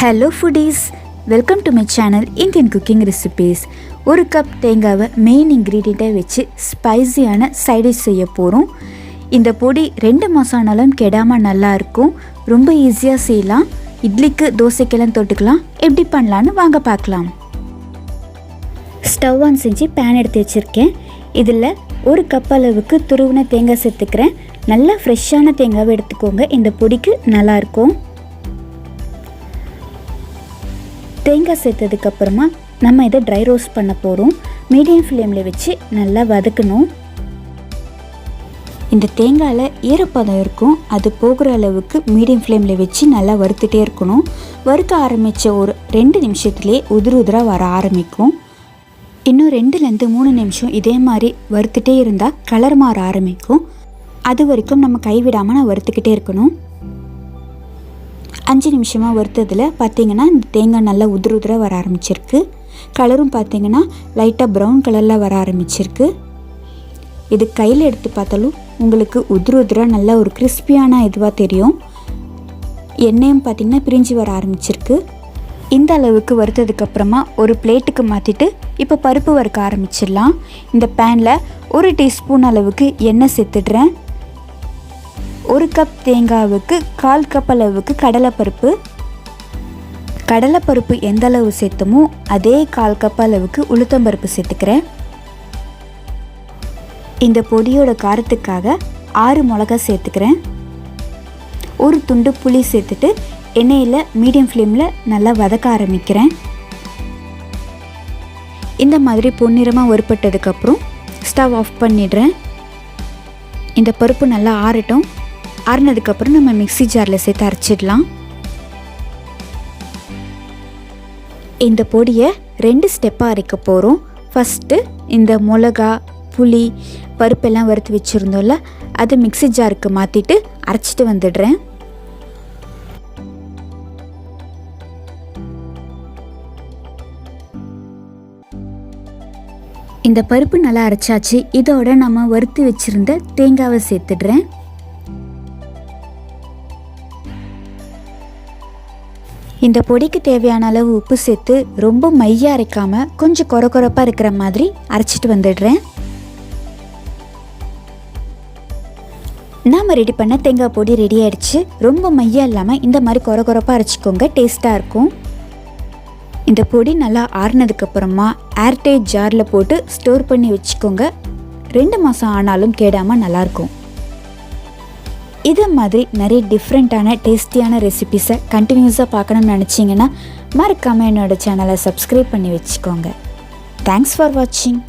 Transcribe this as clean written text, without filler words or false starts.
Hello foodies, welcome to my channel Indian cooking recipes. ஒரு cup தேங்காவை main இன்க்ரீடியண்ட்டை வச்சு ஸ்பைஸியான side dish செய்ய போகிறோம். இந்த பொடி 2 மாதம் ஆனாலும் கெடாமல் நல்லாயிருக்கும். ரொம்ப ஈஸியாக செய்யலாம். இட்லிக்கு தோசைக்கெல்லாம் தொட்டுக்கலாம். எப்படி பண்ணலான்னு வாங்க பார்க்கலாம். ஸ்டவ் ஆன் செஞ்சு பேன் எடுத்து வச்சுருக்கேன். இதில் 1 கப் அளவுக்கு துருவின தேங்காய் சேர்த்துக்கிறேன். நல்லா ஃப்ரெஷ்ஷான தேங்காவை எடுத்துக்கோங்க. இந்த பொடிக்கு நல்லாயிருக்கும். தேங்காய் சேர்த்ததுக்கப்புறமா நம்ம இதை ட்ரை ரோஸ்ட் பண்ண போகிறோம். மீடியம் ஃப்ளேமில் வச்சு நல்லா வதக்கணும். இந்த தேங்காயில் ஈரப்பதம் இருக்கும், அது போகிற அளவுக்கு மீடியம் ஃப்ளேமில் வச்சு நல்லா வறுத்துட்டே இருக்கணும். வறுக்க ஆரம்பித்த ஒரு 2 நிமிஷத்துலேயே உதிராக வர ஆரம்பிக்கும். இன்னும் 2-3 நிமிஷம் இதே மாதிரி வறுத்துட்டே இருந்தால் கலர் மாற ஆரம்பிக்கும். அது வரைக்கும் நம்ம கைவிடாமல் நான் வறுத்துக்கிட்டே இருக்கணும். 5 நிமிஷமாக வறுத்ததில் பார்த்திங்கன்னா இந்த தேங்காய் நல்லா உதிராக வர ஆரம்பிச்சிருக்கு. கலரும் பார்த்திங்கன்னா லைட்டாக ப்ரௌன் கலரில் வர ஆரம்பிச்சிருக்கு. இது கையில் எடுத்து பார்த்தாலும் உங்களுக்கு உதிராக நல்லா ஒரு கிறிஸ்பியான இதுவாக தெரியும். எண்ணெயும் பார்த்திங்கன்னா பிரிஞ்சு வர ஆரம்பிச்சிருக்கு. இந்த அளவுக்கு வறுத்ததுக்கப்புறமா ஒரு பிளேட்டுக்கு மாற்றிட்டு இப்போ பருப்பு வறுக்க ஆரம்பிச்சிடலாம். இந்த பேனில் 1 டீஸ்பூன் அளவுக்கு எண்ணெய் சேர்த்துடுறேன். 1 கப் தேங்காவுக்கு 1/4 கப் அளவுக்கு கடலைப்பருப்பு எந்த அளவு சேர்த்தமோ அதே 1/4 கப் அளவுக்கு உளுத்தம்பருப்பு சேர்த்துக்கிறேன். இந்த பொடியோட காரத்துக்காக 6 மிளகாய் சேர்த்துக்கிறேன். 1 துண்டு புளி சேர்த்துட்டு எண்ணெயில் மீடியம் ஃப்ளேமில் நல்லா வதக்க ஆரம்பிக்கிறேன். இந்த மாதிரி பொன்னிறமாக வறுப்பட்டதுக்கப்புறம் ஸ்டவ் ஆஃப் பண்ணிடுறேன். இந்த பருப்பு நல்லா ஆறட்டும். ஆறினதுக்கப்புறம் நம்ம மிக்ஸி ஜாரில் சேர்த்து அரைச்சிடலாம். இந்த பொடியை 2 ஸ்டெப்பாக அரைக்க போகிறோம். ஃபஸ்ட்டு இந்த மிளகா, புளி, பருப்பெல்லாம் வறுத்து வச்சுருந்தோம்ல, அதை மிக்ஸி ஜாருக்கு மாற்றிட்டு அரைச்சிட்டு வந்துடுறேன். இந்த பருப்பு நல்லா அரைச்சாச்சு. இதோட நம்ம வறுத்து வச்சுருந்த தேங்காவை சேர்த்துடுறேன். இந்த பொடிக்கு தேவையான அளவு உப்பு சேர்த்து ரொம்ப மையாக அரைக்காமல் கொஞ்சம் கொரப்பாக இருக்கிற மாதிரி அரைச்சிட்டு வந்துடுறேன். நாம் ரெடி பண்ண தேங்காய் பொடி ரெடி ஆகிடுச்சு. ரொம்ப மையாக இல்லாமல் இந்த மாதிரி கொரப்பாக அரைச்சிக்கோங்க, டேஸ்ட்டாக இருக்கும். இந்த பொடி நல்லா ஆறுனதுக்கப்புறமா ஏர்டைட் ஜாரில் போட்டு ஸ்டோர் பண்ணி வச்சுக்கோங்க. 2 மாதம் ஆனாலும் கேடாமல் நல்லாயிருக்கும். இது மாதிரி நிறைய டிஃப்ரெண்ட்டான டேஸ்டியான ரெசிபீஸை கண்டினியூஸாக பார்க்கணும்னு நினச்சிங்கன்னா மறக்காமல் என்னோடய சேனலை சப்ஸ்கிரைப் பண்ணி வச்சுக்கோங்க. தேங்க்ஸ் ஃபார் வாட்சிங்.